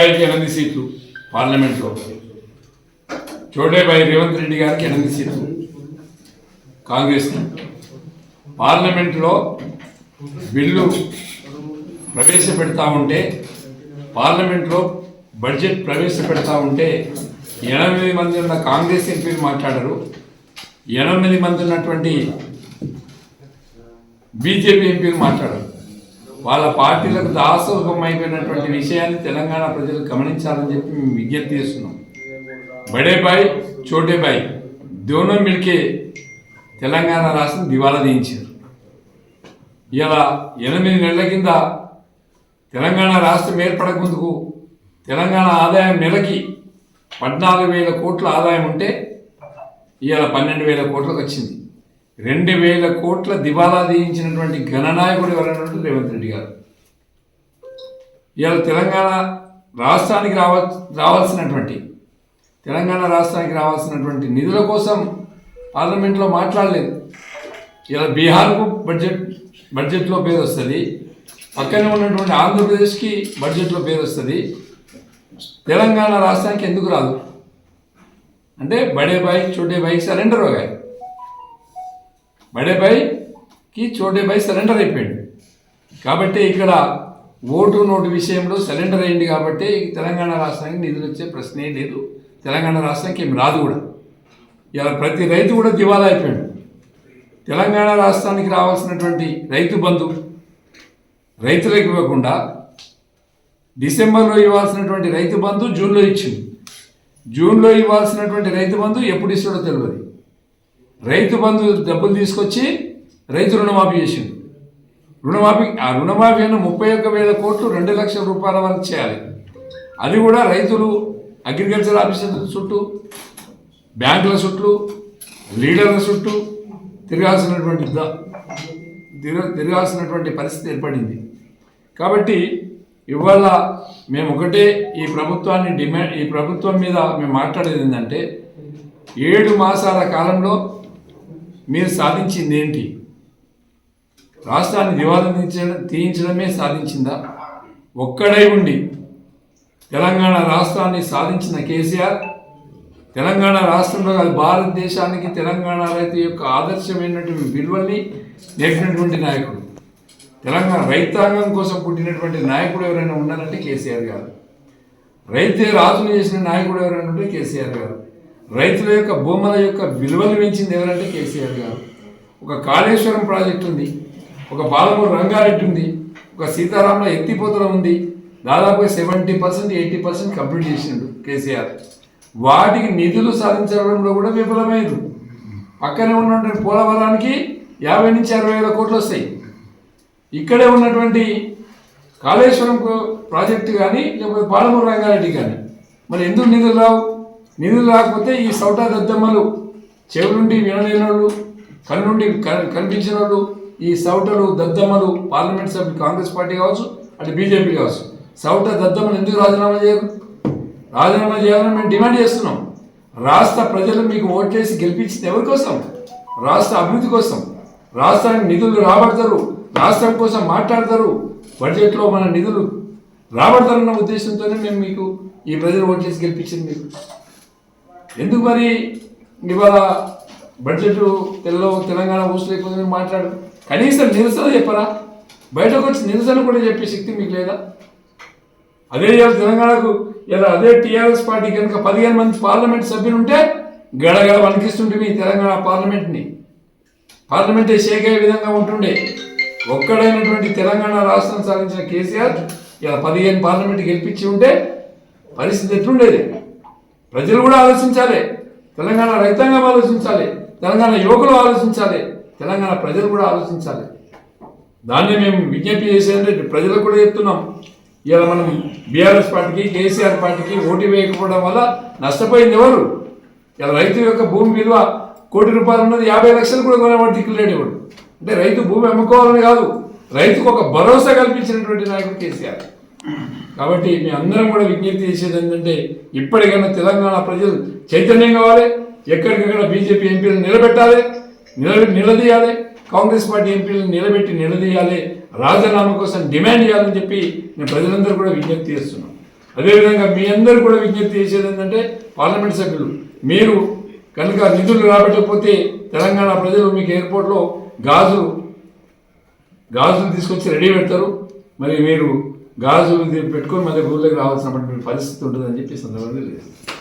8 సీట్లు పార్లమెంట్లో, చోటేబాయి రేవంత్ రెడ్డి గారికి 8 సీట్లు కాంగ్రెస్. పార్లమెంట్లో బిల్లు ప్రవేశపెడతా ఉంటే, పార్లమెంట్లో బడ్జెట్ ప్రవేశపెడతా ఉంటే 8 మంది ఉన్న కాంగ్రెస్ ఎంపీలు మాట్లాడరు, 8 మంది ఉన్నటువంటి బీజేపీ ఎంపీలు మాట్లాడరు. వాళ్ళ పార్టీలకు దాసోహం అయిపోయినటువంటి విషయాన్ని తెలంగాణ ప్రజలు గమనించాలని చెప్పి మేము విజ్ఞప్తి చేస్తున్నాం. బడేబాయ్ చోటేబాయ్ దోనో మిల్కే తెలంగాణ రాష్ట్రం దివాలా తీయించారు. ఇలా 8 నెలల కింద తెలంగాణ రాష్ట్రం ఏర్పడక ముందుకు తెలంగాణ ఆదాయం నెలకి 14,000 కోట్ల ఆదాయం ఉంటే ఇవాళ 12,000 కోట్లకు వచ్చింది. 2,000 కోట్ల దివాలా తీయించినటువంటి గణనాయకుడు ఎవరైనా రేవంత్ రెడ్డి గారు. ఇవాళ తెలంగాణ రాష్ట్రానికి రావాల్సినటువంటి నిధుల కోసం పార్లమెంట్లో మాట్లాడలేదు. ఇలా బీహార్కు బడ్జెట్లో పేరు వస్తుంది, పక్కనే ఉన్నటువంటి ఆంధ్రప్రదేశ్కి బడ్జెట్లో పేరు వస్తుంది, తెలంగాణ రాష్ట్రానికి ఎందుకు రాదు అంటే బడేబాయి చోటేబాయి సరెండర్ అయ్యాయి. బడేబాయికి చోటేబాయి సరెండర్ అయిపోయాడు కాబట్టి ఇక్కడ ఓటు నోటు విషయంలో సరెండర్ అయింది కాబట్టి తెలంగాణ రాష్ట్రానికి నిధులు వచ్చే ప్రశ్నే లేదు, తెలంగాణ రాష్ట్రానికి ఏం రాదు కూడా. ఇలా ప్రతి రైతు కూడా దివాలా అయిపోయాడు. తెలంగాణ రాష్ట్రానికి రావాల్సినటువంటి రైతు బంధు రైతులకు ఇవ్వకుండా డిసెంబర్లో ఇవ్వాల్సినటువంటి రైతు బంధు జూన్లో ఇచ్చింది. జూన్లో ఇవ్వాల్సినటువంటి రైతు బంధు ఎప్పుడు ఇస్తాడో తెలియదు. రైతు బంధు డబ్బులు తీసుకొచ్చి రైతు రుణమాఫీ చేసిండు. రుణమాఫీ అన్న 31,000 కోట్లు 2 లక్షల రూపాయల వరకు చేయాలి. అది కూడా రైతులు అగ్రికల్చర్ ఆఫీసర్ల చుట్టూ, బ్యాంకుల చుట్టూ, లీడర్ల చుట్టూ తిరగాల్సినటువంటి పరిస్థితి ఏర్పడింది. కాబట్టి ఇవాళ మేము ఒకటే ఈ ప్రభుత్వం మీద మేము మాట్లాడేది ఏంటంటే 7 మాసాల కాలంలో మీరు సాధించింది ఏంటి? రాష్ట్రాన్ని దివాలా తీయించడమే సాధించిందా? ఒక్కడై ఉండి తెలంగాణ రాష్ట్రాన్ని సాధించిన కేసీఆర్ తెలంగాణ రాష్ట్రంలో కాదు భారతదేశానికి తెలంగాణ రైతు యొక్క ఆదర్శమైనటువంటి విలువల్ని నేర్పినటువంటి నాయకుడు, తెలంగాణ రైతాంగం కోసం పుట్టినటువంటి నాయకుడు ఎవరైనా ఉన్నారంటే కేసీఆర్ గారు. రైతే రాజును చేసిన నాయకుడు ఎవరైనా ఉంటే కేసీఆర్ గారు. రైతుల యొక్క భూముల యొక్క విలువలు పెంచింది ఎవరంటే కేసీఆర్ గారు. ఒక కాళేశ్వరం ప్రాజెక్టు ఉంది, ఒక బాలమూరు రంగారెడ్డి ఉంది, ఒక సీతారాంలో ఎత్తిపోతల ఉంది. దాదాపుగా 70% 80% కంప్లీట్ చేసిండు కేసీఆర్. వాటికి నిధులు సాధించడంలో కూడా విఫలమైంది. పక్కనే ఉన్నటువంటి పోలవరానికి 50 నుంచి 60,000 కోట్లు వస్తాయి. ఇక్కడే ఉన్నటువంటి కాళేశ్వరం ప్రాజెక్టు కానీ లేకపోతే బాలమూరు రంగారెడ్డి కానీ మరి ఎందుకు నిధులు రావు? నిధులు రాకపోతే ఈ సౌటా దద్దమ్మలు, చెవులుండి వినలేని వాళ్ళు, కన్నుండి కనిపించిన వాళ్ళు, ఈ సౌటలు దద్దమ్మలు పార్లమెంట్ సభ్యులు కాంగ్రెస్ పార్టీ కావచ్చు, అటు బీజేపీ కావచ్చు, సౌటా దద్దమ్మలు ఎందుకు రాజీనామా చేయరు? రాజీనామా చేయాలని మేము డిమాండ్ చేస్తున్నాం. రాష్ట్ర ప్రజలు మీకు ఓట్లేసి గెలిపించింది ఎవరి కోసం? రాష్ట్ర అభివృద్ధి కోసం. రాష్ట్రానికి నిధులు రాబడతారు, రాష్ట్రం కోసం మాట్లాడతారు, బడ్జెట్లో మన నిధులు రాబడతారన్న ఉద్దేశంతోనే మేము మీకు ఈ ప్రజలు ఓట్లేసి గెలిపించింది. మీకు ఎందుకు మరి ఇవాళ బడ్జెట్ తెలంగాణ ఊసలేకపోతే మాట్లాడు? కనీసం నిరసన చెప్పరా? బయటకు వచ్చి నిరసన కూడా చెప్పే శక్తి మీకు లేదా? అదే తెలంగాణకు ఇలా అదే టీఆర్ఎస్ పార్టీ కనుక 15 మంది పార్లమెంట్ సభ్యులు ఉంటే గడగడ వణికిస్తుంటే మీ తెలంగాణ పార్లమెంటే షేక్ అయ్యే విధంగా ఉంటుండే. ఒక్కడైనటువంటి తెలంగాణ రాష్ట్రం సాధించిన కేసీఆర్ ఇలా 15 పార్లమెంట్ గెలిపించి ఉంటే పరిస్థితి ఎట్లుండేది? ప్రజలు కూడా ఆలోచించాలి, తెలంగాణ రైతాంగం ఆలోచించాలి, తెలంగాణ యువకులు ఆలోచించాలి, తెలంగాణ ప్రజలు కూడా ఆలోచించాలి. దాన్ని మేము విజ్ఞప్తి చేసేదంటే ప్రజలకు కూడా చెప్తున్నాం. ఇలా మనం బీఆర్ఎస్ పార్టీకి కేసీఆర్ పార్టీకి ఓటు వేయకపోవడం వల్ల నష్టపోయింది ఎవరు? ఇలా రైతు యొక్క భూమి విలువ 1 కోటి రూపాయలు ఉన్నది 50 లక్షలు కూడా కొనేవాడు దిక్కులేడు ఎవడు. అంటే రైతు భూమి అమ్ముకోవాలని కాదు, రైతుకు ఒక భరోసా కల్పించినటువంటి నాయకుడు కేసీఆర్. కాబట్టి మీ అందరం కూడా విజ్ఞప్తి చేసేది ఏంటంటే ఇప్పటికైనా తెలంగాణ ప్రజలు చైతన్యం కావాలి, ఎక్కడికక్కడ బీజేపీ ఎంపీలను నిలదీయాలి, కాంగ్రెస్ పార్టీ ఎంపీలను నిలదీయాలి, రాజీనామా కోసం డిమాండ్ చేయాలని చెప్పి నేను ప్రజలందరూ కూడా విజ్ఞప్తి చేస్తున్నాను. అదేవిధంగా మీ అందరూ కూడా విజ్ఞప్తి చేసేది ఏంటంటే పార్లమెంట్ సభ్యులు మీరు కనుక నిధులు రాబట్టకపోతే తెలంగాణ ప్రజలు మీకు ఎయిర్పోర్ట్లో గాజులు తీసుకొచ్చి రెడీ పెడతారు. మరి మీరు గాజులు పెట్టుకొని మళ్ళీ ఊళ్ళోకి రావాల్సినటువంటి పరిస్థితి ఉంటుందని చెప్పి సందర్భంగా తెలియజేస్తారు.